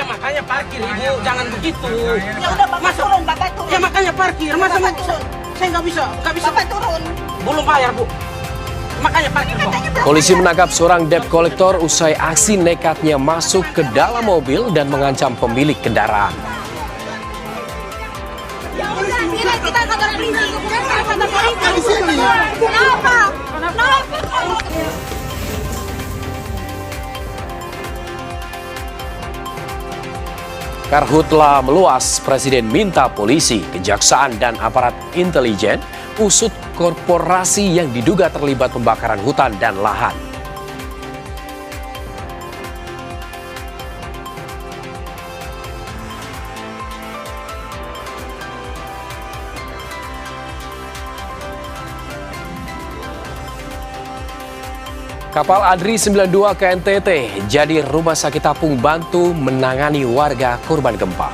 Ya makanya parkir ibu, jangan begitu. Ya udah bapak turun, bapak turun. Ya makanya parkir, masa bapak turun. saya nggak bisa. Bapak turun. Belum bayar bu. Makanya parkir bu. Polisi menangkap seorang debt collector usai aksi nekatnya masuk ke dalam mobil dan mengancam pemilik kendaraan. Ya udah, kita kantor polisi. Kantor polisi. Kenapa? Karhutla meluas, Presiden minta polisi, kejaksaan, dan aparat intelijen usut korporasi yang diduga terlibat pembakaran hutan dan lahan. Kapal Adri 92 ke NTT jadi rumah sakit apung bantu menangani warga korban gempa.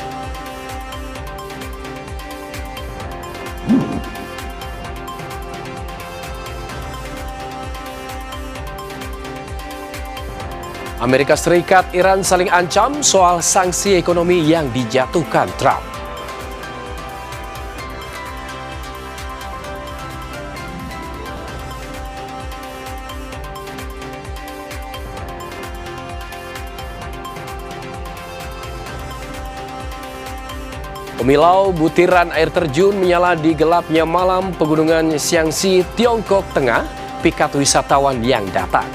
Amerika Serikat, Iran saling ancam soal sanksi ekonomi yang dijatuhkan Trump. Pemilau butiran air terjun menyala di gelapnya malam pegunungan Xiangxi, Tiongkok Tengah, pikat wisatawan yang datang.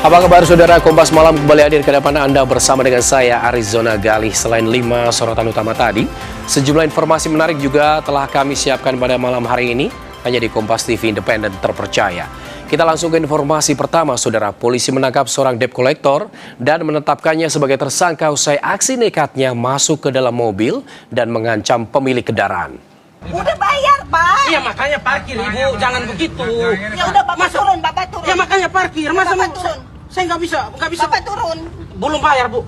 Apa kabar saudara, Kompas Malam kembali hadir ke depan Anda bersama dengan saya Arizona Galih. Selain 5 sorotan utama tadi, sejumlah informasi menarik juga telah kami siapkan pada malam hari ini hanya di Kompas TV Independen terpercaya. Kita langsung ke informasi pertama saudara. Polisi menangkap seorang debt collector dan menetapkannya sebagai tersangka usai aksi nekatnya masuk ke dalam mobil dan mengancam pemilik kendaraan. Udah bayar, Pak. Iya makanya parkir ibu, jangan begitu. Ya udah bapak turun, bapak turun. Ya makanya parkir, masa bapak turun. saya nggak bisa. Bapak turun. Belum bayar bu.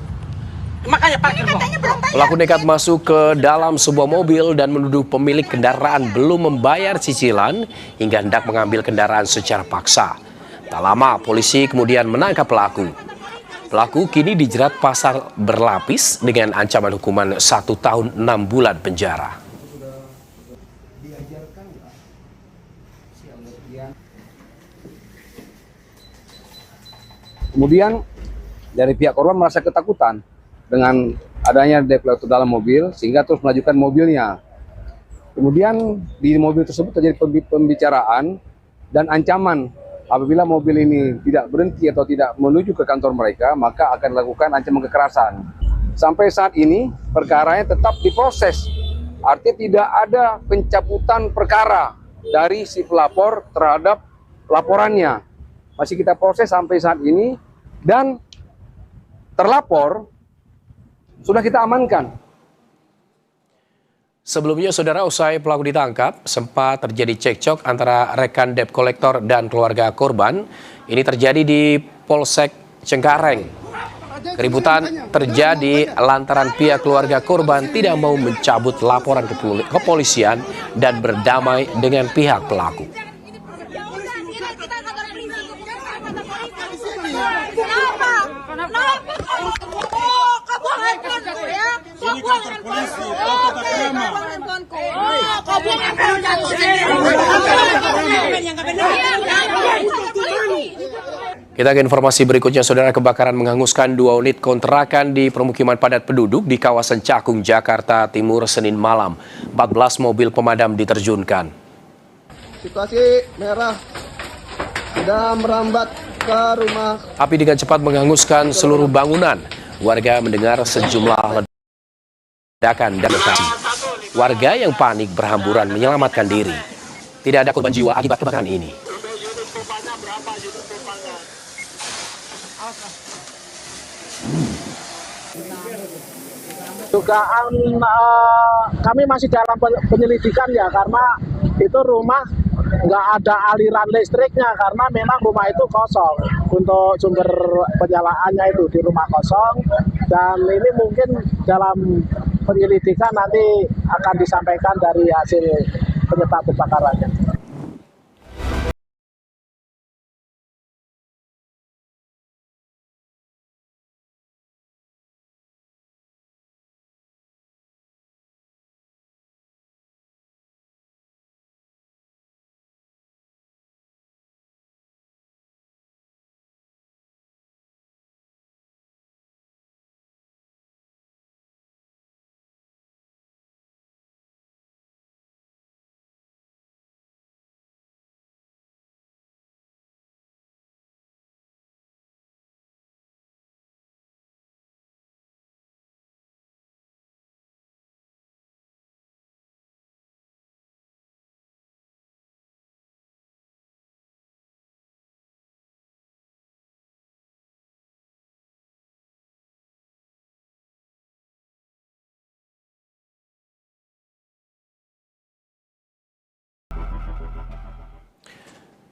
Makanya parkir bu. Katanya belum bayar. Pelaku nekat masuk ke dalam sebuah mobil dan menuduh pemilik kendaraan belum membayar cicilan hingga hendak mengambil kendaraan secara paksa. Tak lama, polisi kemudian menangkap pelaku. Pelaku kini dijerat pasal berlapis dengan ancaman hukuman 1 tahun 6 bulan penjara. Kemudian dari pihak korban merasa ketakutan dengan adanya debt collector dalam mobil sehingga terus melajukan mobilnya. Kemudian di mobil tersebut terjadi pembicaraan dan ancaman apabila mobil ini tidak berhenti atau tidak menuju ke kantor mereka maka akan dilakukan ancaman kekerasan. Sampai saat ini perkaranya tetap diproses. Artinya tidak ada pencabutan perkara dari si pelapor terhadap laporannya. Masih kita proses sampai saat ini dan terlapor sudah kita amankan. Sebelumnya saudara, usai pelaku ditangkap sempat terjadi cekcok antara rekan debt collector dan keluarga korban. Ini terjadi di Polsek Cengkareng. Keributan terjadi lantaran pihak keluarga korban tidak mau mencabut laporan ke kepolisian dan berdamai dengan pihak pelaku. Kita ke informasi berikutnya, saudara. Kebakaran menghanguskan 2 unit kontrakan di permukiman padat penduduk di kawasan Cakung, Jakarta Timur, Senin malam. 14 mobil pemadam diterjunkan. Situasi merah sudah merambat ke rumah. Api dengan cepat menghanguskan seluruh bangunan. Warga mendengar sejumlah ledakan dan lokasi. Warga yang panik berhamburan menyelamatkan diri. Tidak ada korban jiwa akibat kebakaran ini. Dugaan kami masih dalam penyelidikan ya, karena itu rumah nggak ada aliran listriknya, karena memang rumah itu kosong. Untuk sumber penyalaannya itu di rumah kosong, dan ini mungkin dalam penyelidikan nanti akan disampaikan dari hasil penyebab kebakarannya.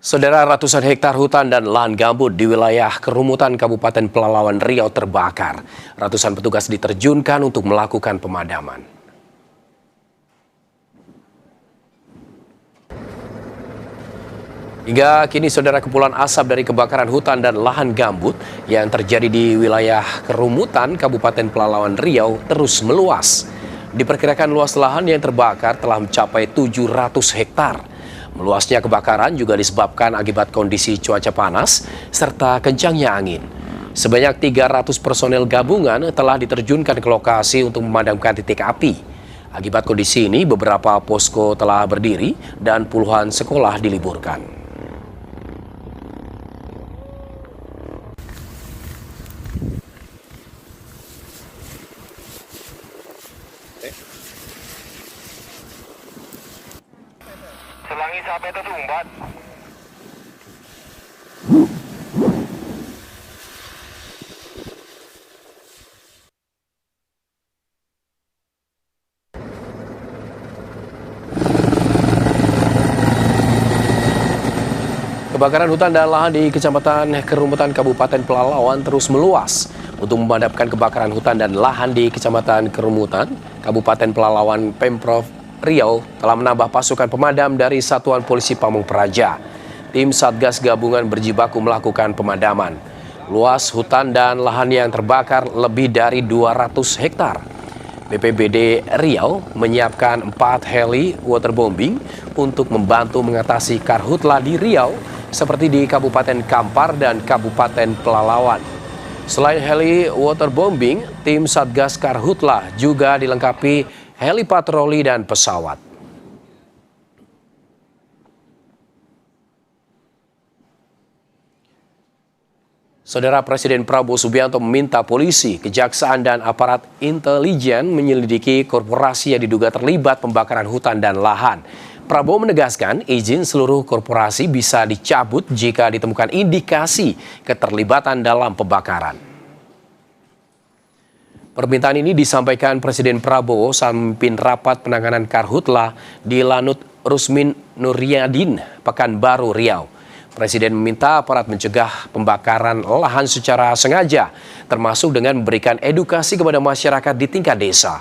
Saudara, ratusan hektar hutan dan lahan gambut di wilayah Kerumutan Kabupaten Pelalawan Riau terbakar. Ratusan petugas diterjunkan untuk melakukan pemadaman. Hingga kini, saudara, kepulan asap dari kebakaran hutan dan lahan gambut yang terjadi di wilayah Kerumutan Kabupaten Pelalawan Riau terus meluas. Diperkirakan luas lahan yang terbakar telah mencapai 700 hektar. Meluasnya kebakaran juga disebabkan akibat kondisi cuaca panas serta kencangnya angin. Sebanyak 300 personel gabungan telah diterjunkan ke lokasi untuk memadamkan titik api. Akibat kondisi ini, beberapa posko telah berdiri dan puluhan sekolah diliburkan. Selangi sampai tersumbat. Kebakaran hutan dan lahan di Kecamatan Kerumutan Kabupaten Pelalawan terus meluas. Untuk memadamkan kebakaran hutan dan lahan di Kecamatan Kerumutan Kabupaten Pelalawan, Pemprov Riau telah menambah pasukan pemadam dari Satuan Polisi Pamung Praja. Tim Satgas Gabungan berjibaku melakukan pemadaman. Luas hutan dan lahan yang terbakar lebih dari 200 hektar. BPBD Riau menyiapkan 4 heli waterbombing untuk membantu mengatasi karhutla di Riau, seperti di Kabupaten Kampar dan Kabupaten Pelalawan. Selain heli waterbombing, tim Satgas Karhutla juga dilengkapi heli patroli dan pesawat. Saudara, Presiden Prabowo Subianto meminta polisi, kejaksaan, dan aparat intelijen menyelidiki korporasi yang diduga terlibat pembakaran hutan dan lahan. Prabowo menegaskan izin seluruh korporasi bisa dicabut jika ditemukan indikasi keterlibatan dalam pembakaran. Permintaan ini disampaikan Presiden Prabowo saat memimpin rapat penanganan Karhutla di Lanut Rusmin Nuryadin, Pekanbaru, Riau. Presiden meminta aparat mencegah pembakaran lahan secara sengaja, termasuk dengan memberikan edukasi kepada masyarakat di tingkat desa.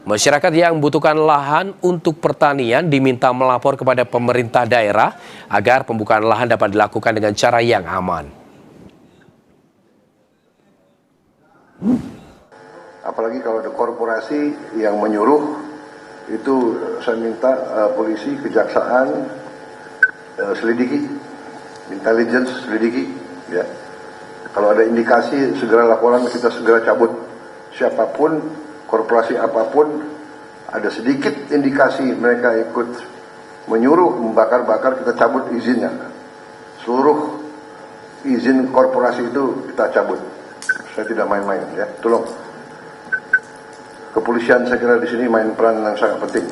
Masyarakat yang membutuhkan lahan untuk pertanian diminta melapor kepada pemerintah daerah agar pembukaan lahan dapat dilakukan dengan cara yang aman. Apalagi kalau ada korporasi yang menyuruh, itu saya minta polisi, kejaksaan selidiki, intelligence selidiki, ya. Kalau ada indikasi segera laporan, kita segera cabut. Siapapun, korporasi apapun, ada sedikit indikasi mereka ikut menyuruh membakar-bakar, kita cabut izinnya. Seluruh izin korporasi itu kita cabut. Saya tidak main-main, ya. Tolong. Kepolisian saya kira di sini main peran yang sangat penting.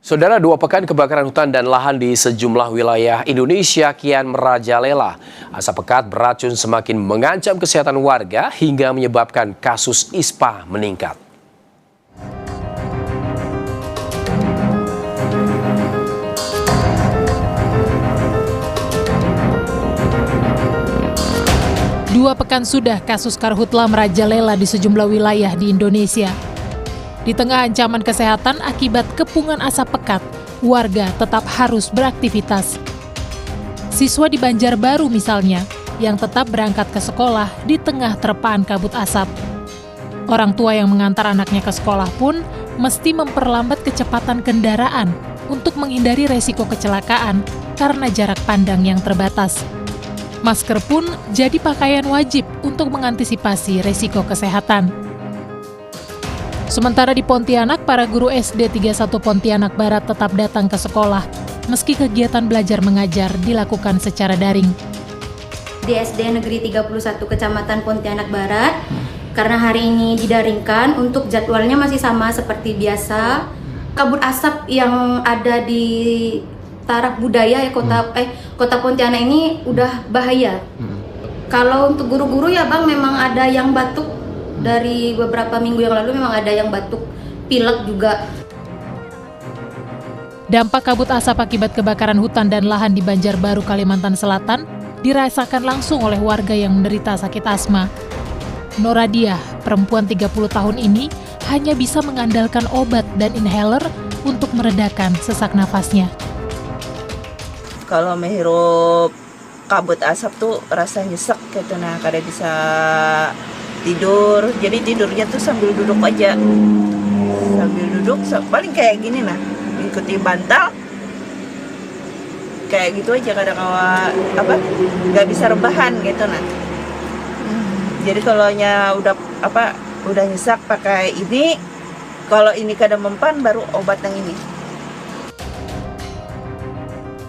Saudara, 2 pekan kebakaran hutan dan lahan di sejumlah wilayah Indonesia kian merajalela. Asap pekat beracun semakin mengancam kesehatan warga hingga menyebabkan kasus ISPA meningkat. Dua pekan sudah kasus karhutla merajalela di sejumlah wilayah di Indonesia. Di tengah ancaman kesehatan akibat kepungan asap pekat, warga tetap harus beraktivitas. Siswa di Banjarbaru misalnya, yang tetap berangkat ke sekolah di tengah terpaan kabut asap. Orang tua yang mengantar anaknya ke sekolah pun mesti memperlambat kecepatan kendaraan untuk menghindari resiko kecelakaan karena jarak pandang yang terbatas. Masker pun jadi pakaian wajib untuk mengantisipasi resiko kesehatan. Sementara di Pontianak, para guru SD 31 Pontianak Barat tetap datang ke sekolah, meski kegiatan belajar mengajar dilakukan secara daring. Di SD Negeri 31 Kecamatan Pontianak Barat, karena hari ini didaringkan, untuk jadwalnya masih sama seperti biasa. Kabut asap yang ada di taraf budaya ya kota Pontianak ini udah bahaya. Kalau untuk guru-guru ya Bang, memang ada yang batuk. Dari beberapa minggu yang lalu memang ada yang batuk, pilek juga. Dampak kabut asap akibat kebakaran hutan dan lahan di Banjarbaru, Kalimantan Selatan dirasakan langsung oleh warga yang menderita sakit asma. Noradia, perempuan 30 tahun ini, hanya bisa mengandalkan obat dan inhaler untuk meredakan sesak nafasnya. Kalau menghirup kabut asap tuh rasa nyesek gitu, nah kada bisa tidur, jadi tidurnya tuh sambil duduk aja, paling kayak gini nah, ikuti bantal, kayak gitu aja, kadang nggak bisa rebahan gitu nah. Jadi kalau udah nyesak pakai ini, kalau ini kadang mempan baru obat yang ini.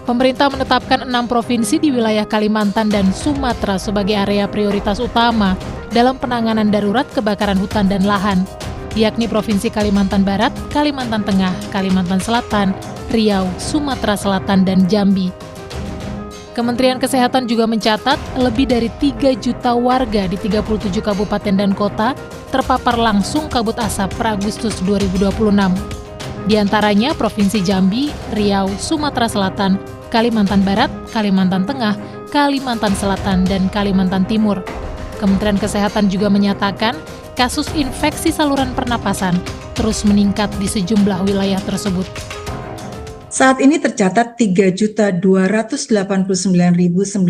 Pemerintah menetapkan 6 provinsi di wilayah Kalimantan dan Sumatera sebagai area prioritas utama dalam penanganan darurat kebakaran hutan dan lahan, yakni Provinsi Kalimantan Barat, Kalimantan Tengah, Kalimantan Selatan, Riau, Sumatera Selatan, dan Jambi. Kementerian Kesehatan juga mencatat lebih dari 3 juta warga di 37 kabupaten dan kota terpapar langsung kabut asap per Agustus 2026. Di antaranya Provinsi Jambi, Riau, Sumatera Selatan, Kalimantan Barat, Kalimantan Tengah, Kalimantan Selatan, dan Kalimantan Timur. Kementerian Kesehatan juga menyatakan kasus infeksi saluran pernapasan terus meningkat di sejumlah wilayah tersebut. Saat ini tercatat 3.289.931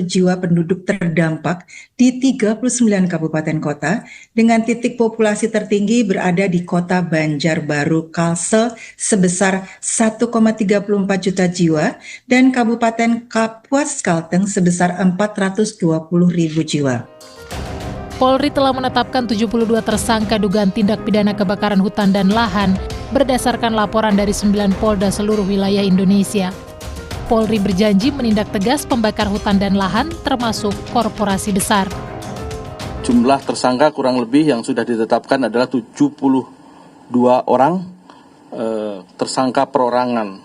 jiwa penduduk terdampak di 39 kabupaten kota, dengan titik populasi tertinggi berada di kota Banjarbaru, Kalsel sebesar 1,34 juta jiwa dan Kabupaten Kapuas Kalteng sebesar 420.000 jiwa. Polri telah menetapkan 72 tersangka dugaan tindak pidana kebakaran hutan dan lahan berdasarkan laporan dari 9 Polda seluruh wilayah Indonesia. Polri berjanji menindak tegas pembakar hutan dan lahan termasuk korporasi besar. Jumlah tersangka kurang lebih yang sudah ditetapkan adalah 72 orang tersangka perorangan.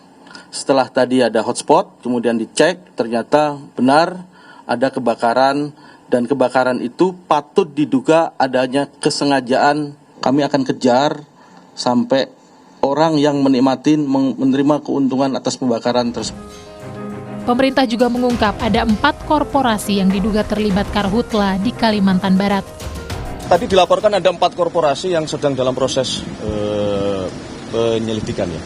Setelah tadi ada hotspot, kemudian dicek, ternyata benar ada kebakaran, dan kebakaran itu patut diduga adanya kesengajaan. Kami akan kejar sampai orang yang menerima keuntungan atas pembakaran tersebut. Pemerintah juga mengungkap ada 4 korporasi yang diduga terlibat karhutla di Kalimantan Barat. Tadi dilaporkan ada 4 korporasi yang sedang dalam proses penyelidikan ya.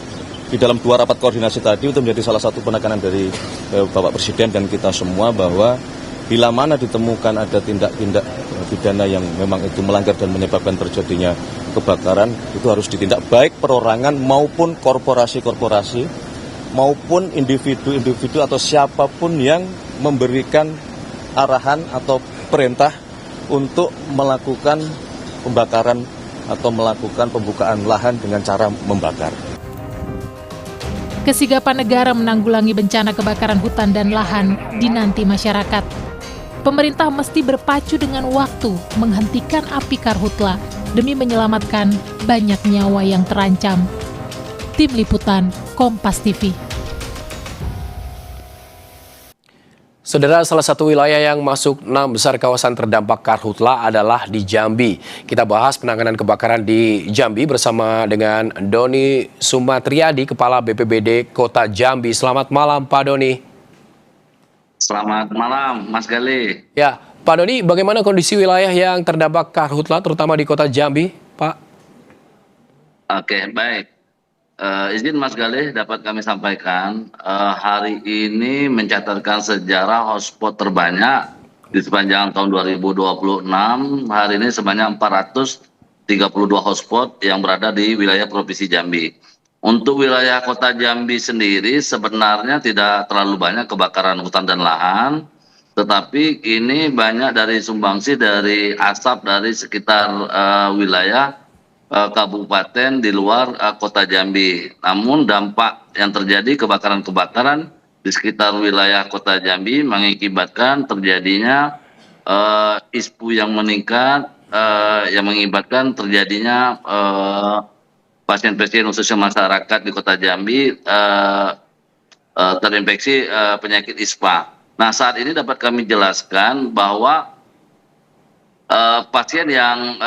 Di dalam 2 rapat koordinasi tadi itu menjadi salah satu penekanan dari Bapak Presiden dan kita semua bahwa bila mana ditemukan ada tindak-tindak pidana yang memang itu melanggar dan menyebabkan terjadinya kebakaran, itu harus ditindak baik perorangan maupun korporasi-korporasi maupun individu-individu atau siapapun yang memberikan arahan atau perintah untuk melakukan pembakaran atau melakukan pembukaan lahan dengan cara membakar. Kesigapan negara menanggulangi bencana kebakaran hutan dan lahan dinanti masyarakat. Pemerintah mesti berpacu dengan waktu menghentikan api karhutla demi menyelamatkan banyak nyawa yang terancam. Tim Liputan, Kompas TV. Saudara, salah satu wilayah yang masuk 6 besar kawasan terdampak karhutla adalah di Jambi. Kita bahas penanganan kebakaran di Jambi bersama dengan Doni Sumatriadi, Kepala BPBD Kota Jambi. Selamat malam, Pak Doni. Selamat malam, Mas Gali. Ya, Pak Doni, bagaimana kondisi wilayah yang terdampak karhutla, terutama di Kota Jambi, Pak? Oke, baik. Izin Mas Gali dapat kami sampaikan, hari ini mencatatkan sejarah hotspot terbanyak di sepanjang tahun 2026. Hari ini sebanyak 432 hotspot yang berada di wilayah Provinsi Jambi. Untuk wilayah Kota Jambi sendiri sebenarnya tidak terlalu banyak kebakaran hutan dan lahan, tetapi ini banyak dari sumbangsi dari asap dari sekitar wilayah kabupaten di luar Kota Jambi. Namun dampak yang terjadi kebakaran-kebakaran di sekitar wilayah Kota Jambi mengakibatkan terjadinya ISPU yang meningkat, yang mengakibatkan terjadinya pasien-pasien khususnya masyarakat di Kota Jambi terinfeksi penyakit ISPA. Nah, saat ini dapat kami jelaskan bahwa pasien yang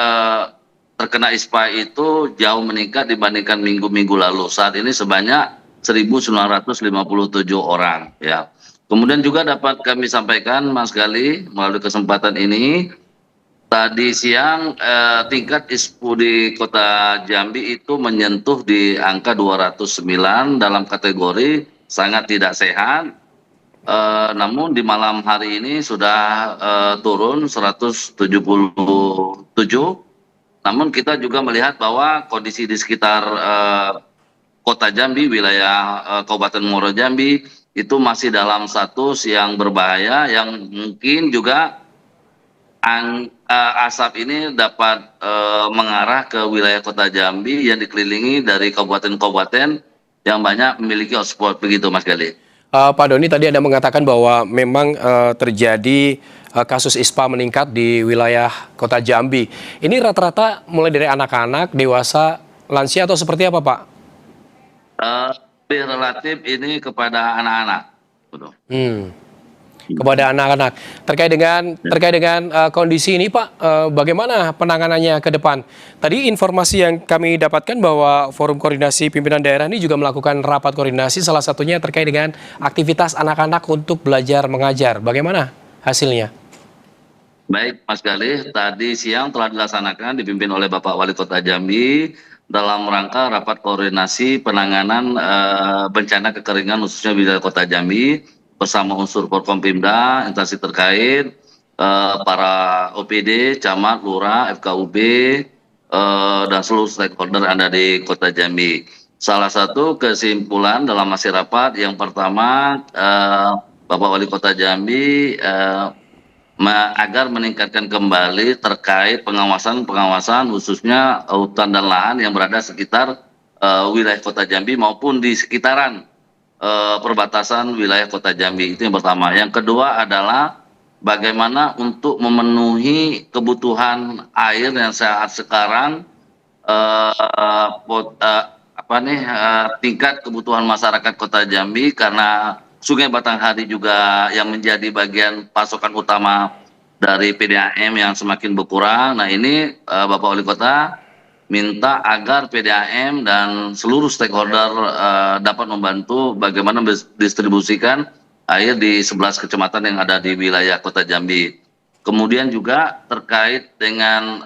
terkena ISPA itu jauh meningkat dibandingkan minggu-minggu lalu. Saat ini sebanyak 1.957 orang. Ya. Kemudian juga dapat kami sampaikan, Mas Gali, melalui kesempatan ini, tadi siang tingkat ISPU di Kota Jambi itu menyentuh di angka 209 dalam kategori sangat tidak sehat. Namun di malam hari ini sudah turun 177. Namun kita juga melihat bahwa kondisi di sekitar Kota Jambi, wilayah Kabupaten Muaro Jambi itu masih dalam status yang berbahaya, yang mungkin juga asap ini dapat mengarah ke wilayah Kota Jambi yang dikelilingi dari kabupaten-kabupaten yang banyak memiliki hotspot, begitu Mas Gali. Pak Doni, tadi Anda mengatakan bahwa memang terjadi kasus ISPA meningkat di wilayah Kota Jambi. Ini rata-rata mulai dari anak-anak, dewasa, lansia atau seperti apa, Pak? Lebih relatif ini kepada anak-anak. Kepada anak-anak. Terkait dengan kondisi ini, Pak, bagaimana penanganannya ke depan? Tadi informasi yang kami dapatkan bahwa Forum Koordinasi Pimpinan Daerah ini juga melakukan rapat koordinasi, salah satunya terkait dengan aktivitas anak-anak untuk belajar mengajar. Bagaimana hasilnya? Baik, Mas Gali, tadi siang telah dilaksanakan dipimpin oleh Bapak Wali Kota Jambi dalam rangka rapat koordinasi penanganan bencana kekeringan khususnya wilayah Kota Jambi bersama unsur Forkompimda, instansi terkait, para OPD, camat, lurah, FKUB, dan seluruh stakeholder yang ada di Kota Jambi. Salah satu kesimpulan dalam hasil rapat yang pertama, Bapak Wali Kota Jambi agar meningkatkan kembali terkait pengawasan khususnya hutan dan lahan yang berada sekitar wilayah Kota Jambi maupun di sekitaran perbatasan wilayah Kota Jambi. Itu yang pertama. Yang kedua adalah bagaimana untuk memenuhi kebutuhan air yang saat sekarang tingkat kebutuhan masyarakat Kota Jambi karena Sungai Batanghari juga yang menjadi bagian pasokan utama dari PDAM yang semakin berkurang. Nah, ini Bapak Wali Kota minta agar PDAM dan seluruh stakeholder dapat membantu bagaimana mendistribusikan air di 11 kecamatan yang ada di wilayah Kota Jambi. Kemudian juga terkait dengan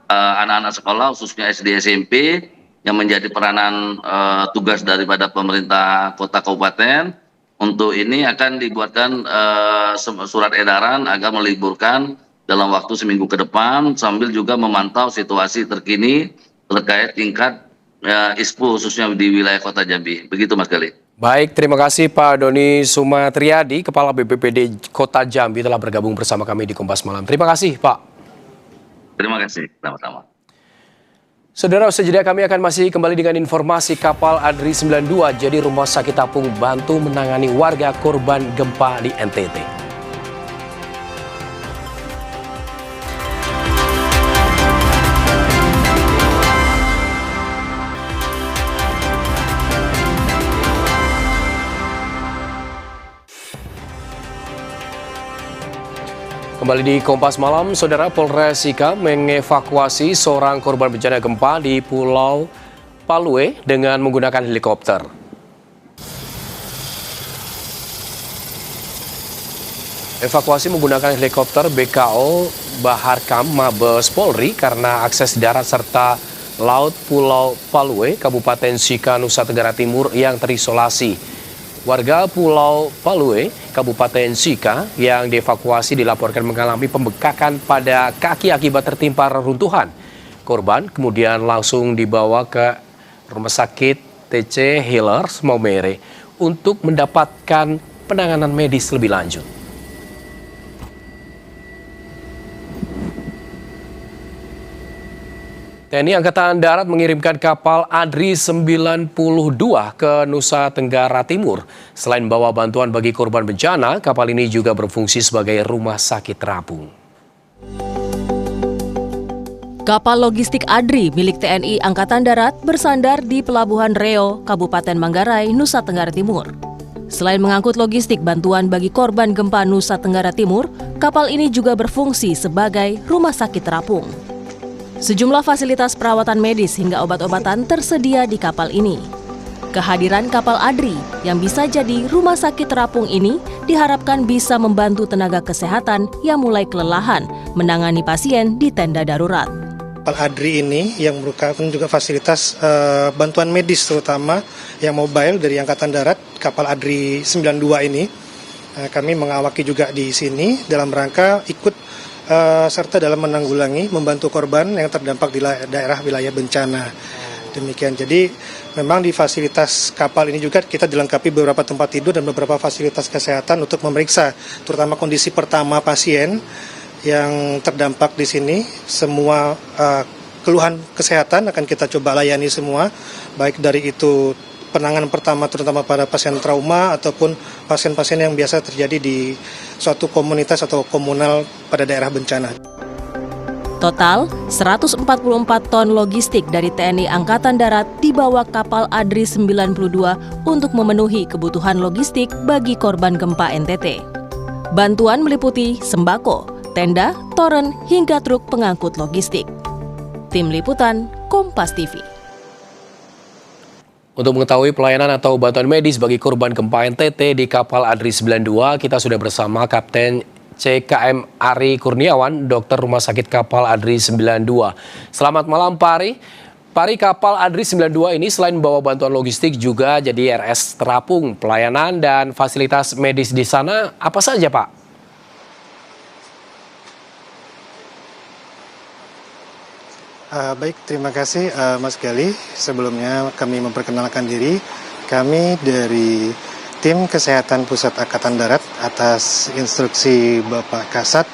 anak-anak sekolah khususnya SD SMP yang menjadi peranan tugas daripada pemerintah kota kabupaten. Untuk ini akan dibuatkan surat edaran agar meliburkan dalam waktu seminggu ke depan sambil juga memantau situasi terkini terkait tingkat ISPU khususnya di wilayah Kota Jambi. Begitu Mas Gali. Baik, terima kasih Pak Doni Sumatriadi, Kepala BPBD Kota Jambi telah bergabung bersama kami di Kompas Malam. Terima kasih Pak. Terima kasih, sama-sama. Saudara, sejenak kami akan masih kembali dengan informasi kapal Adri 92 jadi rumah sakit apung bantu menangani warga korban gempa di NTT. Kembali di Kompas Malam, Saudara, Polres Sika mengevakuasi seorang korban bencana gempa di Pulau Palue dengan menggunakan helikopter. Evakuasi menggunakan helikopter BKO Baharkam Mabes Polri karena akses darat serta laut Pulau Palue, Kabupaten Sika, Nusa Tenggara Timur yang terisolasi. Warga Pulau Palue, Kabupaten Sika yang dievakuasi dilaporkan mengalami pembekakan pada kaki akibat tertimpa reruntuhan. Korban kemudian langsung dibawa ke Rumah Sakit TC Healers Maumere untuk mendapatkan penanganan medis lebih lanjut. TNI Angkatan Darat mengirimkan kapal ADRI 92 ke Nusa Tenggara Timur. Selain bawa bantuan bagi korban bencana, kapal ini juga berfungsi sebagai rumah sakit terapung. Kapal logistik ADRI milik TNI Angkatan Darat bersandar di Pelabuhan Reo, Kabupaten Manggarai, Nusa Tenggara Timur. Selain mengangkut logistik bantuan bagi korban gempa Nusa Tenggara Timur, kapal ini juga berfungsi sebagai rumah sakit terapung. Sejumlah fasilitas perawatan medis hingga obat-obatan tersedia di kapal ini. Kehadiran kapal ADRI yang bisa jadi rumah sakit terapung ini diharapkan bisa membantu tenaga kesehatan yang mulai kelelahan menangani pasien di tenda darurat. Kapal ADRI ini yang merupakan juga fasilitas bantuan medis terutama yang mobile dari Angkatan Darat, kapal ADRI 92 ini. Kami mengawaki juga di sini dalam rangka ikut serta dalam menanggulangi, membantu korban yang terdampak di daerah wilayah bencana. Demikian. Jadi memang di fasilitas kapal ini juga kita dilengkapi beberapa tempat tidur dan beberapa fasilitas kesehatan untuk memeriksa terutama kondisi pertama pasien yang terdampak di sini. Semua keluhan kesehatan akan kita coba layani semua, baik dari itu penanganan pertama terutama pada pasien trauma ataupun pasien-pasien yang biasa terjadi di suatu komunitas atau komunal pada daerah bencana. Total, 144 ton logistik dari TNI Angkatan Darat dibawa kapal ADRI 92 untuk memenuhi kebutuhan logistik bagi korban gempa NTT. Bantuan meliputi sembako, tenda, toren, hingga truk pengangkut logistik. Tim Liputan, Kompas TV. Untuk mengetahui pelayanan atau bantuan medis bagi korban gempa NTT di kapal ADRI 92, kita sudah bersama Kapten CKM Ari Kurniawan, dokter Rumah Sakit Kapal ADRI 92. Selamat malam Pak Ari. Pak Ari, kapal ADRI 92 ini selain membawa bantuan logistik juga jadi RS terapung. Pelayanan dan fasilitas medis di sana apa saja Pak? Baik, terima kasih Mas Gali. Sebelumnya kami memperkenalkan diri. Kami dari Tim Kesehatan Pusat Angkatan Darat atas instruksi Bapak Kasat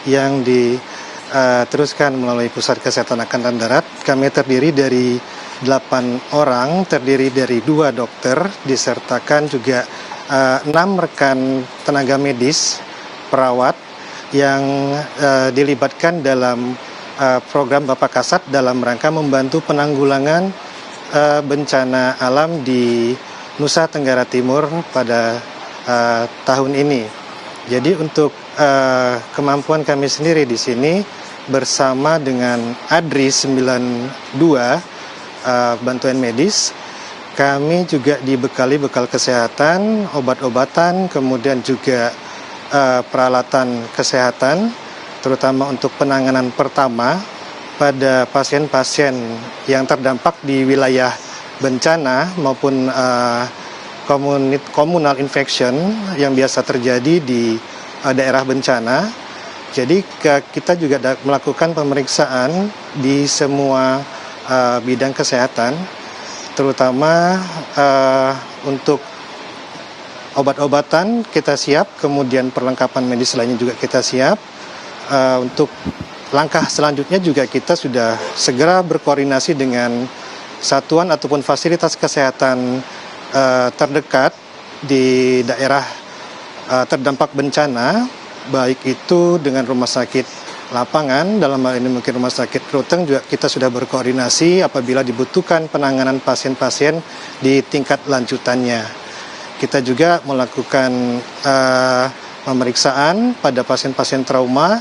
yang diteruskan melalui Pusat Kesehatan Angkatan Darat. Kami terdiri dari 8 orang, terdiri dari 2 dokter, disertakan juga 6 rekan tenaga medis, perawat yang dilibatkan dalam program Bapak Kasat dalam rangka membantu penanggulangan bencana alam di Nusa Tenggara Timur pada tahun ini. Jadi untuk kemampuan kami sendiri di sini bersama dengan ADRI 92 bantuan medis, kami juga dibekali bekal kesehatan, obat-obatan, kemudian juga peralatan kesehatan terutama untuk penanganan pertama pada pasien-pasien yang terdampak di wilayah bencana maupun communal infection yang biasa terjadi di daerah bencana. Jadi kita juga melakukan pemeriksaan di semua bidang kesehatan, terutama untuk obat-obatan kita siap, kemudian perlengkapan medis lainnya juga kita siap. Untuk langkah selanjutnya juga kita sudah segera berkoordinasi dengan satuan ataupun fasilitas kesehatan terdekat di daerah terdampak bencana, baik itu dengan rumah sakit lapangan, dalam hal ini mungkin rumah sakit Ruteng, juga kita sudah berkoordinasi apabila dibutuhkan penanganan pasien-pasien di tingkat lanjutannya. Kita juga melakukan pemeriksaan pada pasien-pasien trauma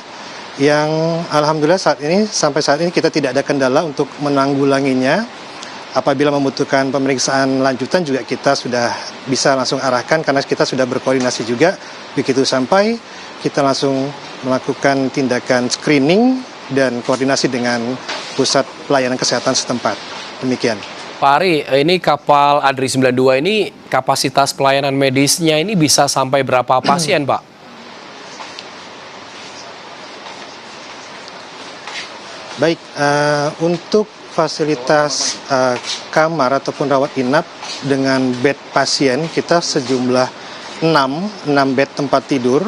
yang alhamdulillah sampai saat ini kita tidak ada kendala untuk menanggulanginya. Apabila membutuhkan pemeriksaan lanjutan juga kita sudah bisa langsung arahkan karena kita sudah berkoordinasi juga. Begitu sampai kita langsung melakukan tindakan screening dan koordinasi dengan pusat pelayanan kesehatan setempat. Demikian. Pak Ari, ini kapal Adri 92 ini kapasitas pelayanan medisnya ini bisa sampai berapa pasien, Pak? Baik, untuk fasilitas kamar ataupun rawat inap dengan bed pasien kita sejumlah 6 bed tempat tidur.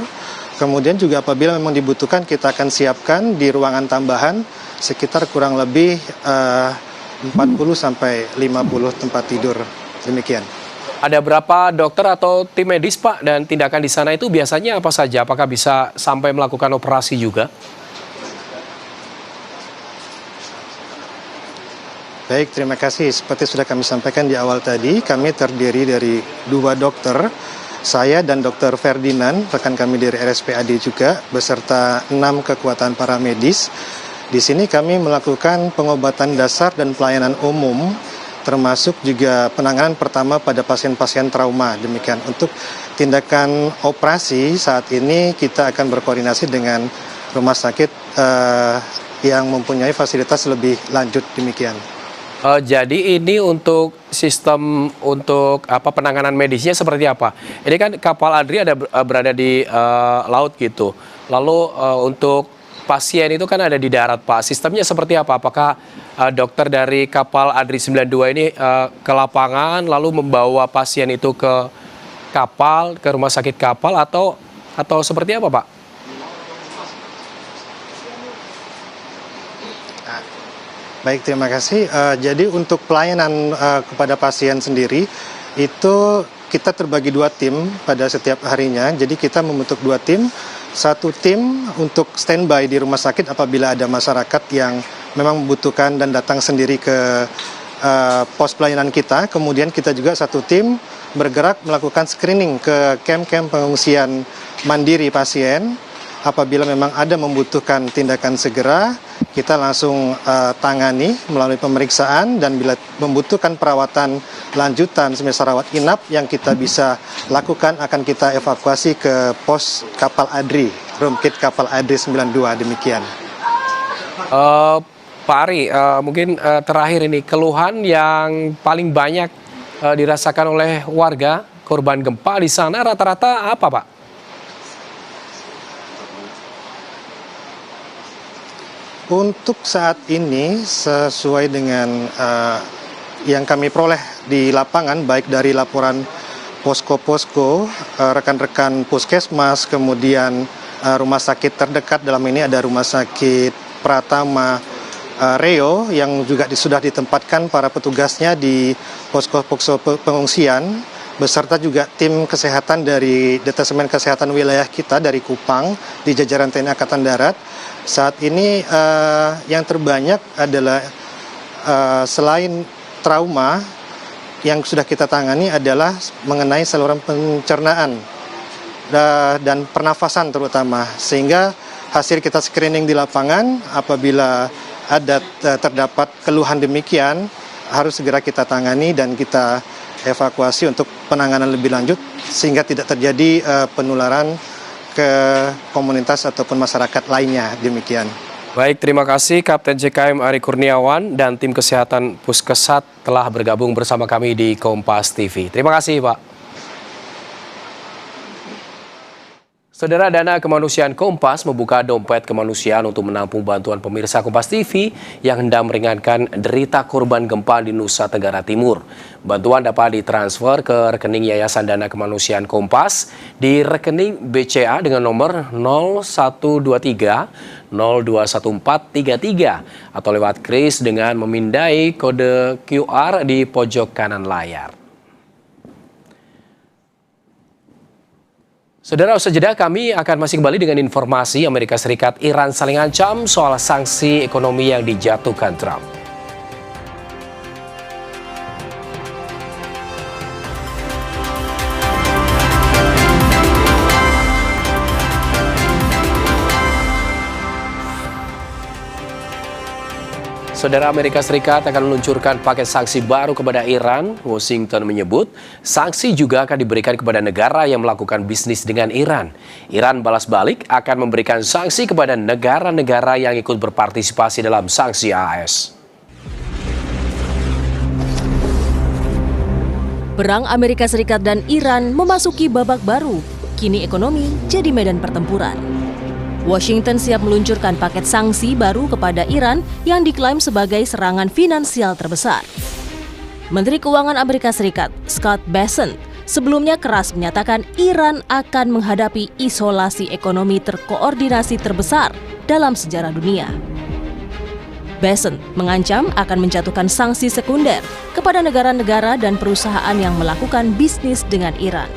Kemudian juga apabila memang dibutuhkan kita akan siapkan di ruangan tambahan sekitar kurang lebih 40 sampai 50 tempat tidur. Demikian. Ada berapa dokter atau tim medis, Pak? Dan tindakan di sana itu biasanya apa saja? Apakah bisa sampai melakukan operasi juga? Baik, terima kasih. Seperti sudah kami sampaikan di awal tadi, kami terdiri dari 2 dokter, saya dan Dr. Ferdinand, rekan kami dari RSPAD juga, beserta 6 kekuatan paramedis. Di sini kami melakukan pengobatan dasar dan pelayanan umum, termasuk juga penanganan pertama pada pasien-pasien trauma. Demikian. Untuk tindakan operasi saat ini kita akan berkoordinasi dengan rumah sakit yang mempunyai fasilitas lebih lanjut. Demikian. Jadi ini untuk sistem untuk penanganan medisnya seperti apa? Ini kan kapal Adri berada di laut gitu. Lalu untuk pasien itu kan ada di darat, Pak. Sistemnya seperti apa? Apakah dokter dari kapal Adri 92 ini ke lapangan lalu membawa pasien itu ke kapal, ke rumah sakit kapal atau seperti apa, Pak? Baik, terima kasih. Jadi untuk pelayanan kepada pasien sendiri, itu kita terbagi 2 tim pada setiap harinya. Jadi kita membentuk 2 tim. Satu tim untuk standby di rumah sakit apabila ada masyarakat yang memang membutuhkan dan datang sendiri ke pos pelayanan kita. Kemudian kita juga satu tim bergerak melakukan screening ke camp-camp pengungsian mandiri pasien. Apabila memang ada membutuhkan tindakan segera, kita langsung tangani melalui pemeriksaan, dan bila membutuhkan perawatan lanjutan semisal rawat inap yang kita bisa lakukan akan kita evakuasi ke pos kapal Adri, room kit kapal Adri 92. Demikian. Pak Ari, mungkin terakhir ini keluhan yang paling banyak dirasakan oleh warga korban gempa di sana rata-rata apa, Pak? Untuk saat ini sesuai dengan yang kami peroleh di lapangan, baik dari laporan posko-posko, rekan-rekan puskesmas, kemudian rumah sakit terdekat, dalam ini ada rumah sakit Pratama Reo yang juga sudah ditempatkan para petugasnya di posko-posko pengungsian, beserta juga tim kesehatan dari Detesemen Kesehatan Wilayah kita dari Kupang di jajaran TNI Angkatan Darat. Saat ini yang terbanyak adalah selain trauma yang sudah kita tangani adalah mengenai saluran pencernaan dan pernafasan terutama, sehingga hasil kita screening di lapangan apabila ada terdapat keluhan demikian harus segera kita tangani dan kita evakuasi untuk penanganan lebih lanjut sehingga tidak terjadi penularan ke komunitas ataupun masyarakat lainnya. Demikian. Baik, terima kasih Kapten JKM Ari Kurniawan dan tim kesehatan Puskesat telah bergabung bersama kami di Kompas TV. Terima kasih, Pak. Saudara, Dana Kemanusiaan Kompas membuka dompet kemanusiaan untuk menampung bantuan pemirsa Kompas TV yang hendak meringankan derita korban gempa di Nusa Tenggara Timur. Bantuan dapat ditransfer ke rekening Yayasan Dana Kemanusiaan Kompas di rekening BCA dengan nomor 0123 021433 atau lewat kris dengan memindai kode QR di pojok kanan layar. Saudara, usai jeda kami akan masih kembali dengan informasi Amerika Serikat Iran saling ancam soal sanksi ekonomi yang dijatuhkan Trump. Saudara, Amerika Serikat akan meluncurkan paket sanksi baru kepada Iran. Washington menyebut sanksi juga akan diberikan kepada negara yang melakukan bisnis dengan Iran. Iran balas balik akan memberikan sanksi kepada negara-negara yang ikut berpartisipasi dalam sanksi AS. Perang Amerika Serikat dan Iran memasuki babak baru. Kini ekonomi jadi medan pertempuran. Washington siap meluncurkan paket sanksi baru kepada Iran yang diklaim sebagai serangan finansial terbesar. Menteri Keuangan Amerika Serikat, Scott Bessent, sebelumnya keras menyatakan Iran akan menghadapi isolasi ekonomi terkoordinasi terbesar dalam sejarah dunia. Bessent mengancam akan menjatuhkan sanksi sekunder kepada negara-negara dan perusahaan yang melakukan bisnis dengan Iran.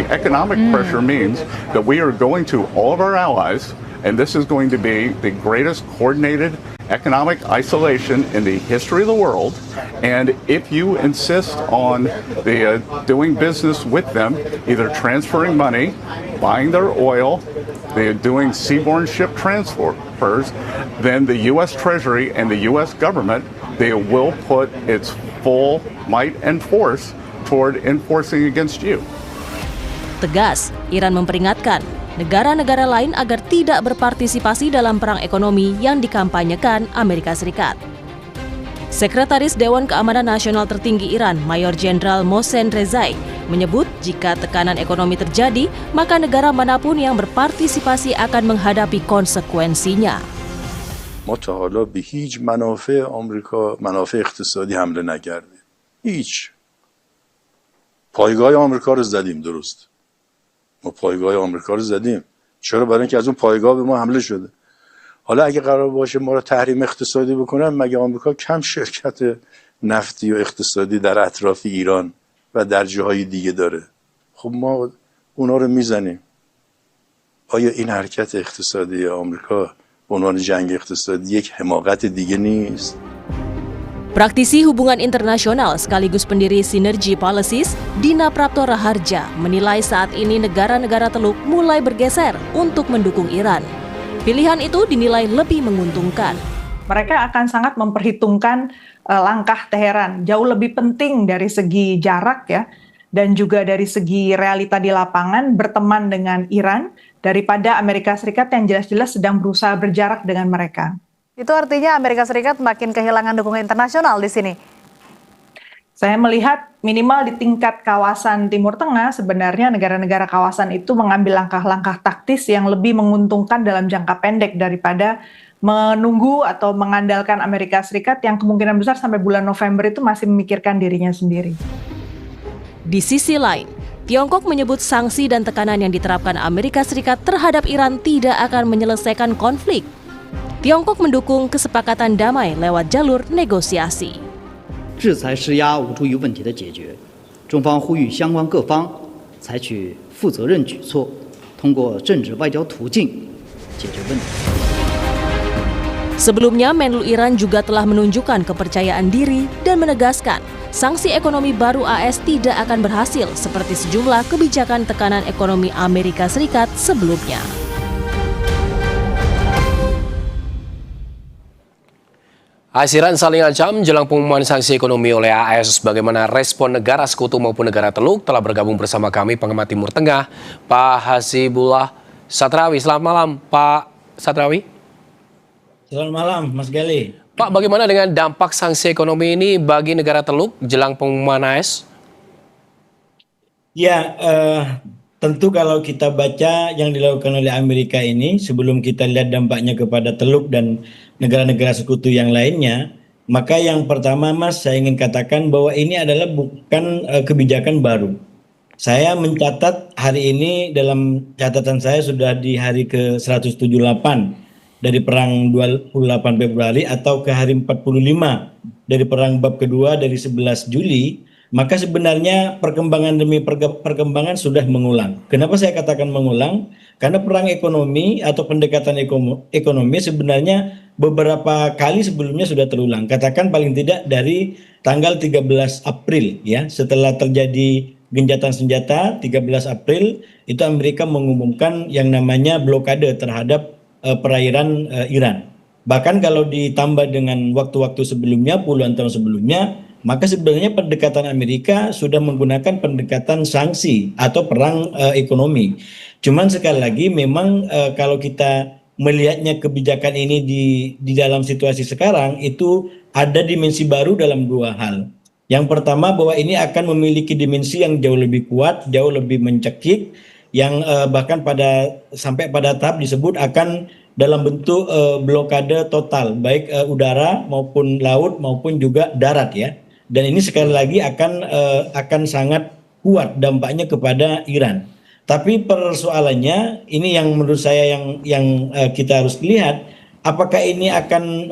Economic pressure means that we are going to all of our allies, and this is going to be the greatest coordinated economic isolation in the history of the world. And if you insist on doing business with them, either transferring money, buying their oil, doing seaborne ship transfers, then the U.S. Treasury and the U.S. government, they will put its full might and force toward enforcing against you. Tegas, Iran memperingatkan negara-negara lain agar tidak berpartisipasi dalam perang ekonomi yang dikampanyekan Amerika Serikat. Sekretaris Dewan Keamanan Nasional tertinggi Iran, Mayor Jenderal Mohsen Rezai, menyebut jika tekanan ekonomi terjadi, maka negara manapun yang berpartisipasi akan menghadapi konsekuensinya. ما تا حالا به هیچ منافع آمریکا منافع اقتصادی حمله نکردیم. هیچ. پایگاه آمریکا رو زدیم درست. ما پایگاه آمریکا رو زدیم. چرا؟ برای اینکه از اون پایگاه به ما حمله شده. حالا اگه قرار باشه ما رو تحریم اقتصادی بکنن، مگه آمریکا کم شرکت نفتی و اقتصادی در اطراف ایران و در جاهای دیگه داره؟ خب ما اونا رو میزنیم. آیا این حرکت اقتصادی آمریکا به عنوان جنگ اقتصادی یک حماقت دیگه نیست؟ Praktisi hubungan internasional sekaligus pendiri Synergy Policies, Dina Prapto Raharja, menilai saat ini negara-negara Teluk mulai bergeser untuk mendukung Iran. Pilihan itu dinilai lebih menguntungkan. Mereka akan sangat memperhitungkan langkah Teheran, jauh lebih penting dari segi jarak ya, dan juga dari segi realita di lapangan berteman dengan Iran daripada Amerika Serikat yang jelas-jelas sedang berusaha berjarak dengan mereka. Itu artinya Amerika Serikat makin kehilangan dukungan internasional di sini. Saya melihat minimal di tingkat kawasan Timur Tengah sebenarnya negara-negara kawasan itu mengambil langkah-langkah taktis yang lebih menguntungkan dalam jangka pendek daripada menunggu atau mengandalkan Amerika Serikat yang kemungkinan besar sampai bulan November itu masih memikirkan dirinya sendiri. Di sisi lain, Tiongkok menyebut sanksi dan tekanan yang diterapkan Amerika Serikat terhadap Iran tidak akan menyelesaikan konflik. Tiongkok mendukung kesepakatan damai lewat jalur negosiasi. 制裁施压无助于问题的解决，中方呼吁相关各方采取负责任举措，通过政治外交途径解决问题。 Sebelumnya, Menlu Iran juga telah menunjukkan kepercayaan diri dan menegaskan sanksi ekonomi baru AS tidak akan berhasil seperti sejumlah kebijakan tekanan ekonomi Amerika Serikat sebelumnya. Iran saling ancam jelang pengumuman sanksi ekonomi oleh AS. Bagaimana respon negara sekutu maupun negara Teluk? Telah bergabung bersama kami pengamat Timur Tengah, Pak Hasibullah Satrawi. Selamat malam, Pak Satrawi. Selamat malam, Mas Gali. Pak, bagaimana dengan dampak sanksi ekonomi ini bagi negara Teluk jelang pengumuman AS? Ya, tentu kalau kita baca yang dilakukan oleh Amerika ini, sebelum kita lihat dampaknya kepada Teluk dan negara-negara sekutu yang lainnya, maka yang pertama, Mas, saya ingin katakan bahwa ini adalah bukan kebijakan baru. Saya mencatat hari ini dalam catatan saya sudah di hari ke-178 dari perang 28 Februari atau ke hari 45 dari perang bab kedua dari 11 Juli, maka sebenarnya perkembangan demi perkembangan sudah mengulang. Kenapa saya katakan mengulang? Karena perang ekonomi atau pendekatan ekonomi sebenarnya beberapa kali sebelumnya sudah terulang. Katakan paling tidak dari tanggal 13 April ya, setelah terjadi gencatan senjata 13 April itu Amerika mengumumkan yang namanya blokade terhadap perairan Iran. Bahkan kalau ditambah dengan waktu-waktu sebelumnya, puluhan tahun sebelumnya, maka sebenarnya pendekatan Amerika sudah menggunakan pendekatan sanksi atau perang ekonomi. Cuman sekali lagi memang kalau kita melihatnya kebijakan ini di dalam situasi sekarang itu ada dimensi baru dalam dua hal. Yang pertama bahwa ini akan memiliki dimensi yang jauh lebih kuat, jauh lebih mencekik, yang bahkan sampai pada tahap disebut akan dalam bentuk blokade total, baik udara maupun laut maupun juga darat ya. Dan ini sekali lagi akan sangat kuat dampaknya kepada Iran. Tapi persoalannya ini yang menurut saya yang kita harus lihat, apakah ini akan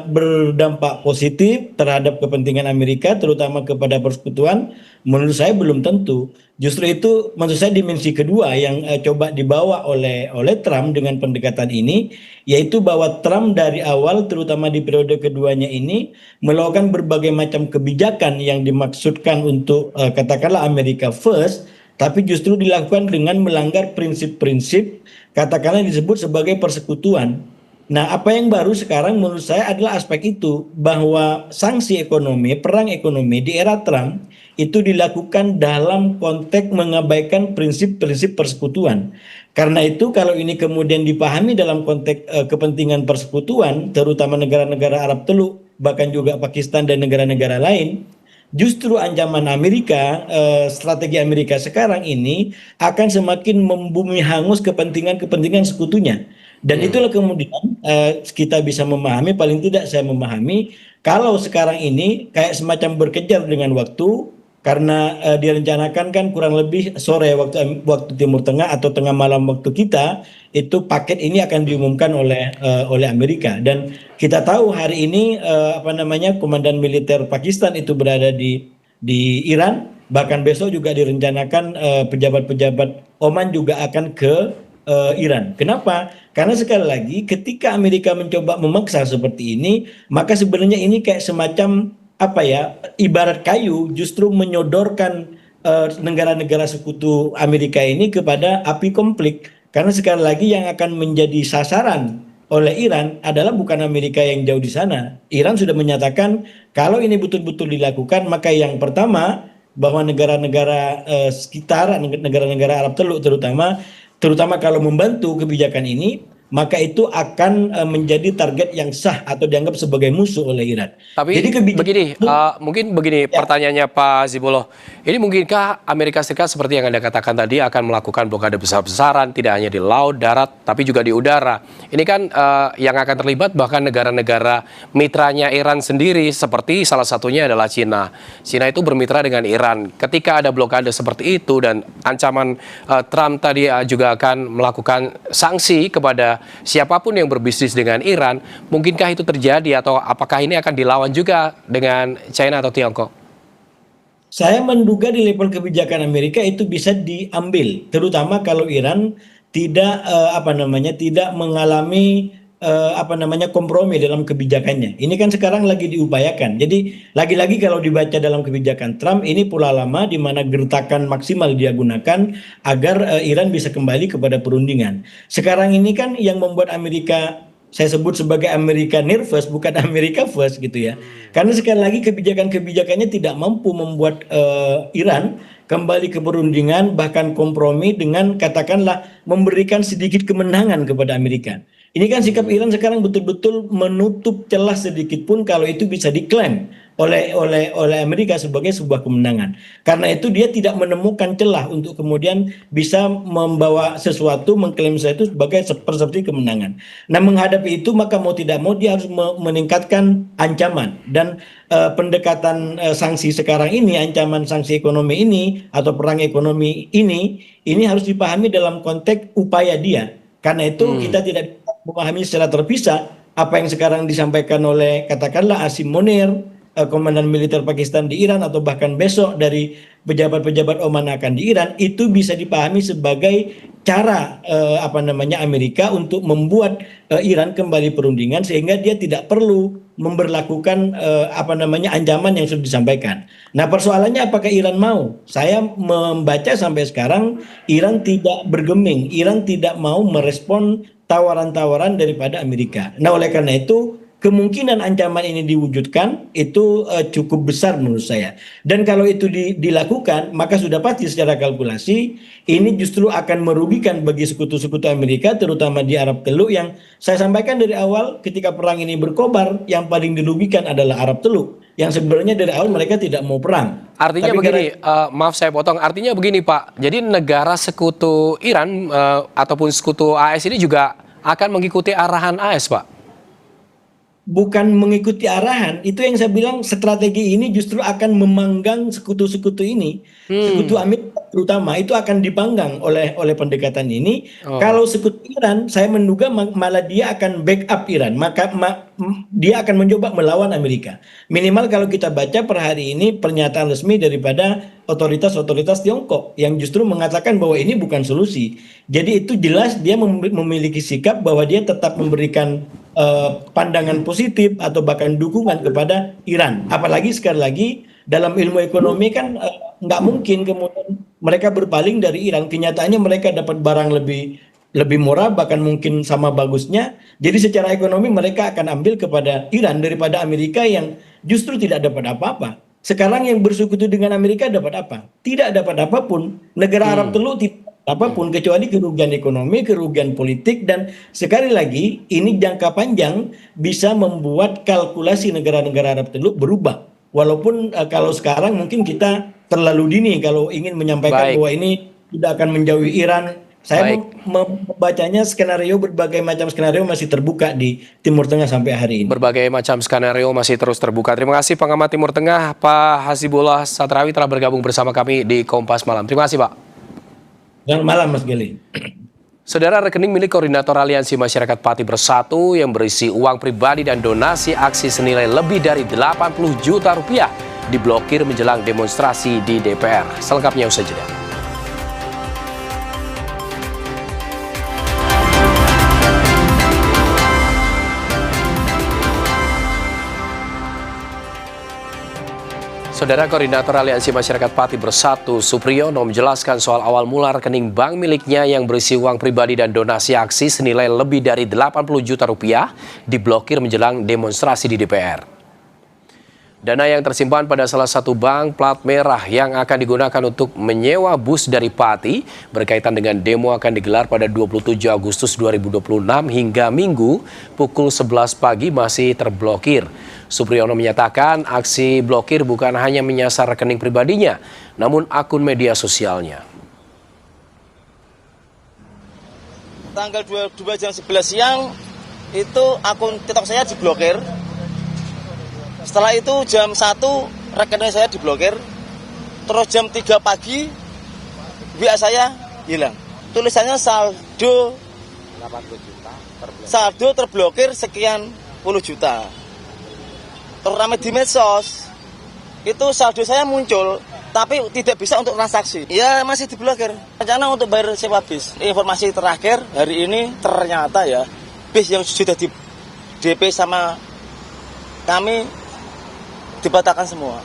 berdampak positif terhadap kepentingan Amerika, terutama kepada persekutuan? Menurut saya belum tentu. Justru itu maksud saya dimensi kedua yang coba dibawa oleh Trump dengan pendekatan ini, yaitu bahwa Trump dari awal terutama di periode keduanya ini melakukan berbagai macam kebijakan yang dimaksudkan untuk katakanlah America First, tapi justru dilakukan dengan melanggar prinsip-prinsip katakanlah disebut sebagai persekutuan. Nah, apa yang baru sekarang menurut saya adalah aspek itu, bahwa sanksi ekonomi, perang ekonomi di era Trump itu dilakukan dalam konteks mengabaikan prinsip-prinsip persekutuan. Karena itu kalau ini kemudian dipahami dalam konteks kepentingan persekutuan, terutama negara-negara Arab Teluk, bahkan juga Pakistan dan negara-negara lain, justru ancaman Amerika, strategi Amerika sekarang ini akan semakin membumi hangus kepentingan-kepentingan sekutunya. Dan itulah kemudian kita bisa memahami, paling tidak saya memahami, kalau sekarang ini kayak semacam berkejar dengan waktu, karena direncanakan kan kurang lebih sore waktu Timur Tengah atau tengah malam waktu kita, itu paket ini akan diumumkan oleh Amerika. Dan kita tahu hari ini komandan militer Pakistan itu berada di Iran, bahkan besok juga direncanakan pejabat-pejabat Oman juga akan ke Iran. Kenapa? Karena sekali lagi ketika Amerika mencoba memaksa seperti ini, maka sebenarnya ini kayak semacam ibarat kayu justru menyodorkan negara-negara sekutu Amerika ini kepada api konflik. Karena sekali lagi yang akan menjadi sasaran oleh Iran adalah bukan Amerika yang jauh di sana. Iran sudah menyatakan kalau ini betul-betul dilakukan, maka yang pertama bahwa negara-negara sekitar, negara-negara Arab Teluk terutama kalau membantu kebijakan ini, maka itu akan menjadi target yang sah atau dianggap sebagai musuh oleh Iran. Tapi jadi mungkin begini pertanyaannya Pak Zibuloh, ini mungkinkah Amerika Serikat seperti yang Anda katakan tadi akan melakukan blokade besar-besaran tidak hanya di laut, darat, tapi juga di udara. Ini kan yang akan terlibat bahkan negara-negara mitranya Iran sendiri, seperti salah satunya adalah Cina. Cina itu bermitra dengan Iran. Ketika ada blokade seperti itu dan ancaman Trump tadi juga akan melakukan sanksi kepada siapapun yang berbisnis dengan Iran, mungkinkah itu terjadi atau apakah ini akan dilawan juga dengan China atau Tiongkok? Saya menduga di level kebijakan Amerika itu bisa diambil, terutama kalau Iran tidak tidak mengalami kompromi dalam kebijakannya. Ini kan sekarang lagi diupayakan. Jadi lagi-lagi kalau dibaca dalam kebijakan Trump ini pola lama di mana gertakan maksimal dia gunakan agar Iran bisa kembali kepada perundingan. Sekarang ini kan yang membuat Amerika, saya sebut sebagai Amerika nervous, bukan Amerika first gitu ya. Karena sekali lagi kebijakan-kebijakannya tidak mampu membuat Iran kembali ke perundingan, bahkan kompromi dengan katakanlah memberikan sedikit kemenangan kepada Amerika. Ini kan sikap Iran sekarang betul-betul menutup celah sedikit pun kalau itu bisa diklaim oleh Amerika sebagai sebuah kemenangan. Karena itu dia tidak menemukan celah untuk kemudian bisa membawa sesuatu, mengklaim sesuatu sebagai persepsi kemenangan. Nah, menghadapi itu maka mau tidak mau dia harus meningkatkan ancaman. Dan pendekatan sanksi sekarang ini, ancaman sanksi ekonomi ini atau perang ekonomi ini harus dipahami dalam konteks upaya dia. Karena itu kita tidak memahami secara terpisah apa yang sekarang disampaikan oleh katakanlah Asim Munir, komandan militer Pakistan di Iran, atau bahkan besok dari pejabat-pejabat Oman akan di Iran, itu bisa dipahami sebagai cara Amerika untuk membuat Iran kembali perundingan sehingga dia tidak perlu memberlakukan ancaman yang sudah disampaikan. Nah, persoalannya apakah Iran mau? Saya membaca sampai sekarang Iran tidak bergeming, Iran tidak mau merespon tawaran-tawaran daripada Amerika. Nah, oleh karena itu kemungkinan ancaman ini diwujudkan itu cukup besar menurut saya. Dan kalau itu dilakukan, maka sudah pasti secara kalkulasi ini justru akan merugikan bagi sekutu-sekutu Amerika, terutama di Arab Teluk yang saya sampaikan dari awal ketika perang ini berkobar, yang paling dirugikan adalah Arab Teluk. Yang sebenarnya dari awal mereka tidak mau perang. Artinya begini, maaf saya potong, artinya begini Pak, jadi negara sekutu Iran ataupun sekutu AS ini juga akan mengikuti arahan AS Pak? Bukan mengikuti arahan, itu yang saya bilang strategi ini justru akan memanggang sekutu-sekutu ini. Sekutu Amerika terutama itu akan dipanggang oleh pendekatan ini. Kalau sekutu Iran, saya menduga malah dia akan backup Iran, maka dia akan mencoba melawan Amerika. Minimal kalau kita baca per hari ini pernyataan resmi daripada otoritas-otoritas Tiongkok yang justru mengatakan bahwa ini bukan solusi. Jadi itu jelas dia memiliki sikap bahwa dia tetap memberikan pandangan positif atau bahkan dukungan kepada Iran. Apalagi sekali lagi dalam ilmu ekonomi kan nggak mungkin kemudian mereka berpaling dari Iran. Kenyataannya mereka dapat barang lebih murah, bahkan mungkin sama bagusnya. Jadi secara ekonomi mereka akan ambil kepada Iran daripada Amerika yang justru tidak dapat apa-apa. Sekarang yang bersekutu dengan Amerika dapat apa? Tidak dapat apapun. Negara Arab Teluk tidak apapun kecuali kerugian ekonomi, kerugian politik, dan sekali lagi ini jangka panjang bisa membuat kalkulasi negara-negara Arab Teluk berubah. Walaupun kalau sekarang mungkin kita terlalu dini kalau ingin menyampaikan bahwa ini tidak akan menjauhi Iran. Saya membacanya skenario, berbagai macam skenario masih terbuka di Timur Tengah sampai hari ini. Berbagai macam skenario masih terus terbuka. Terima kasih pengamat Timur Tengah Pak Hasibullah Satrawi telah bergabung bersama kami di Kompas Malam. Terima kasih Pak. Selamat malam Mas Geli. Saudara, rekening milik Koordinator Aliansi Masyarakat Pati Bersatu yang berisi uang pribadi dan donasi aksi senilai lebih dari 80 juta rupiah diblokir menjelang demonstrasi di DPR. Selengkapnya usai jeda. Saudara, Koordinator Aliansi Masyarakat Pati Bersatu Supriyono menjelaskan soal awal mula rekening bank miliknya yang berisi uang pribadi dan donasi aksi senilai lebih dari 80 juta rupiah diblokir menjelang demonstrasi di DPR. Dana yang tersimpan pada salah satu bank plat merah yang akan digunakan untuk menyewa bus dari Pati berkaitan dengan demo akan digelar pada 27 Agustus 2026 hingga Minggu pukul 11 pagi masih terblokir. Supriyono menyatakan aksi blokir bukan hanya menyasar rekening pribadinya, namun akun media sosialnya. Tanggal 22 jam 11 siang itu akun TikTok saya diblokir. Setelah itu jam 1 rekening saya diblokir. Terus jam 3 pagi WA saya hilang. Tulisannya saldo terblokir sekian puluh juta. Terutama di medsos, itu saldo saya muncul, tapi tidak bisa untuk transaksi. Ya masih diblokir. Rencana untuk bayar sewa bis. Informasi terakhir hari ini ternyata ya, bis yang sudah di DP sama kami dibatalkan semua.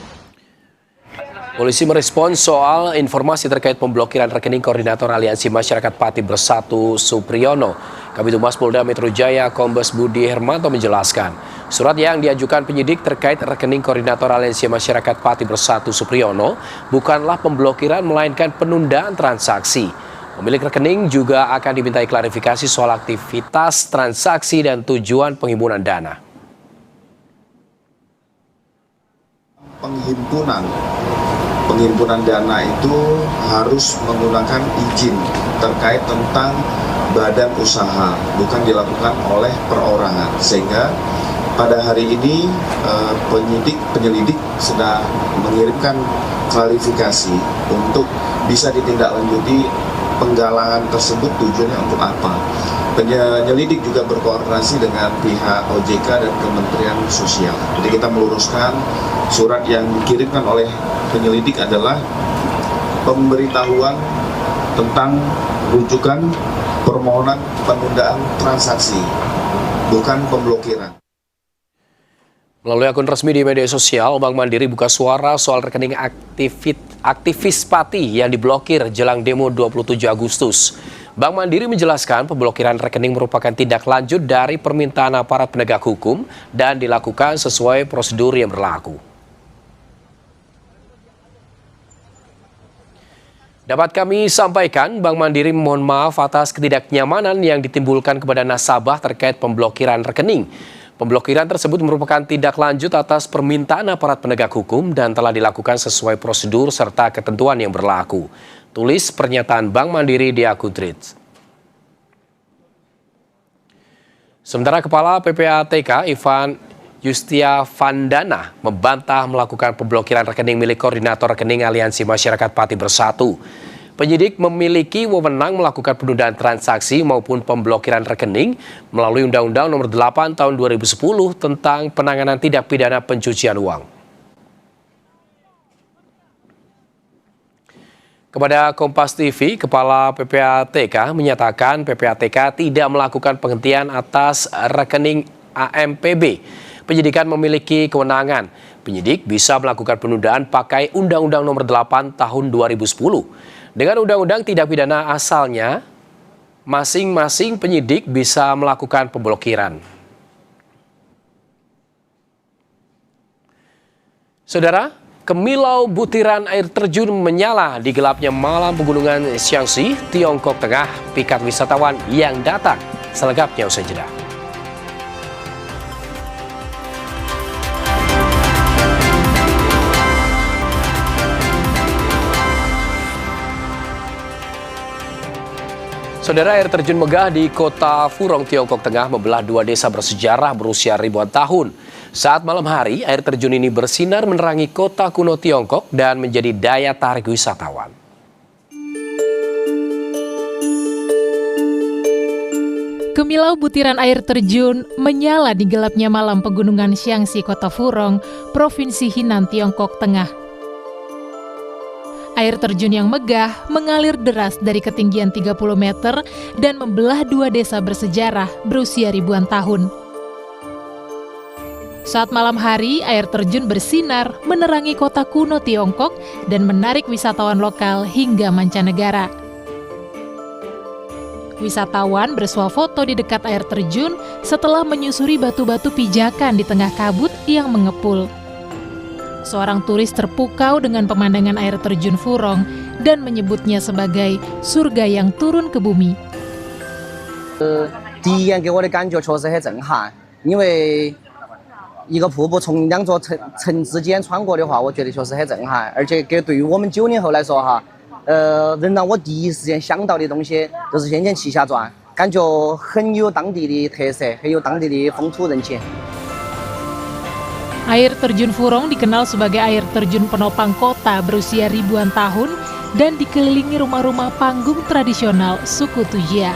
Polisi merespons soal informasi terkait pemblokiran rekening Koordinator Aliansi Masyarakat Pati Bersatu Supriyono. Kabid Humas Polda Metro Jaya Kombes Budi Hermanto menjelaskan, surat yang diajukan penyidik terkait rekening Koordinator Aliansi Masyarakat Pati Bersatu Supriyono bukanlah pemblokiran melainkan penundaan transaksi. Pemilik rekening juga akan dimintai klarifikasi soal aktivitas transaksi dan tujuan penghimpunan dana. Penghimpunan dana itu harus menggunakan izin terkait tentang badan usaha, bukan dilakukan oleh perorangan. Sehingga pada hari ini penyelidik sedang mengirimkan klarifikasi untuk bisa ditindaklanjuti penggalangan tersebut tujuannya untuk apa. Penyelidik juga berkoordinasi dengan pihak OJK dan Kementerian Sosial. Jadi kita meluruskan surat yang dikirimkan oleh penyelidik adalah pemberitahuan tentang rujukan permohonan penundaan transaksi, bukan pemblokiran. Melalui akun resmi di media sosial, Bank Mandiri buka suara soal rekening aktivis Pati yang diblokir jelang demo 27 Agustus. Bank Mandiri menjelaskan pemblokiran rekening merupakan tindak lanjut dari permintaan aparat penegak hukum dan dilakukan sesuai prosedur yang berlaku. Dapat kami sampaikan, Bank Mandiri mohon maaf atas ketidaknyamanan yang ditimbulkan kepada nasabah terkait pemblokiran rekening. Pemblokiran tersebut merupakan tindak lanjut atas permintaan aparat penegak hukum dan telah dilakukan sesuai prosedur serta ketentuan yang berlaku. Tulis pernyataan Bank Mandiri di akun Threads. Sementara Kepala PPATK Ivan Yustiavandana membantah melakukan pemblokiran rekening milik Koordinator Rekening Aliansi Masyarakat Pati Bersatu. Penyidik memiliki wewenang melakukan penundaan transaksi maupun pemblokiran rekening melalui Undang-Undang Nomor 8 Tahun 2010 tentang penanganan tindak pidana pencucian uang. Kepada Kompas TV, Kepala PPATK menyatakan PPATK tidak melakukan penghentian atas rekening AMPB. Penyidikan memiliki kewenangan. Penyidik bisa melakukan penundaan pakai Undang-Undang Nomor 8 Tahun 2010. Dengan undang-undang tindak pidana asalnya, masing-masing penyidik bisa melakukan pemblokiran. Saudara, kemilau butiran air terjun menyala di gelapnya malam pegunungan Shaanxi, Tiongkok Tengah, pikat wisatawan yang datang. Selengkapnya usai jeda. Saudara, air terjun megah di kota Furong, Tiongkok Tengah membelah dua desa bersejarah berusia ribuan tahun. Saat malam hari, air terjun ini bersinar menerangi kota kuno Tiongkok dan menjadi daya tarik wisatawan. Kemilau butiran air terjun menyala di gelapnya malam pegunungan Shaanxi, kota Furong, Provinsi Henan, Tiongkok Tengah. Air terjun yang megah mengalir deras dari ketinggian 30 meter dan membelah dua desa bersejarah berusia ribuan tahun. Saat malam hari, air terjun bersinar menerangi kota kuno Tiongkok dan menarik wisatawan lokal hingga mancanegara. Wisatawan bersuah foto di dekat air terjun setelah menyusuri batu-batu pijakan di tengah kabut yang mengepul. Seorang turis terpukau dengan pemandangan air terjun Furong dan menyebutnya sebagai surga yang turun ke bumi. 第一眼给我的感觉确实很震撼，因为一个瀑布从两座城之间穿过的话，我觉得确实很震撼，而且对于我们90后来说哈，能让我第一时间想到的东西就是《仙剑奇侠传》，感觉很有当地的特色，很有当地的风土人情。 Air terjun Furong dikenal sebagai air terjun penopang kota berusia ribuan tahun dan dikelilingi rumah-rumah panggung tradisional suku Tujia.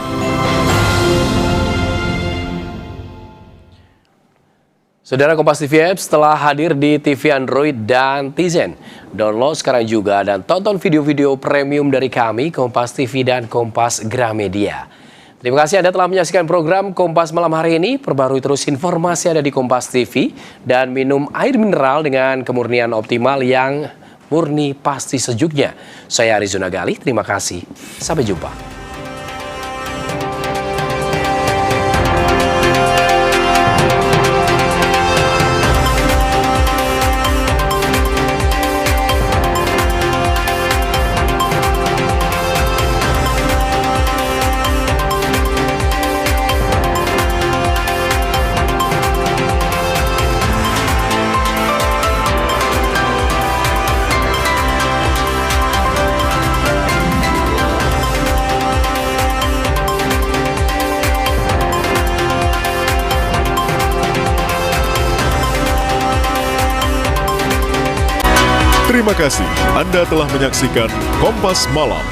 Saudara, Kompas TV Apps telah hadir di TV Android dan Tizen. Download sekarang juga dan tonton video-video premium dari kami, Kompas TV dan Kompas Gramedia. Terima kasih Anda telah menyaksikan program Kompas Malam hari ini. Perbarui terus informasi ada di Kompas TV dan minum air mineral dengan kemurnian optimal yang murni pasti sejuknya. Saya Arizona Gali, terima kasih. Sampai jumpa. Terima kasih Anda telah menyaksikan Kompas Malam.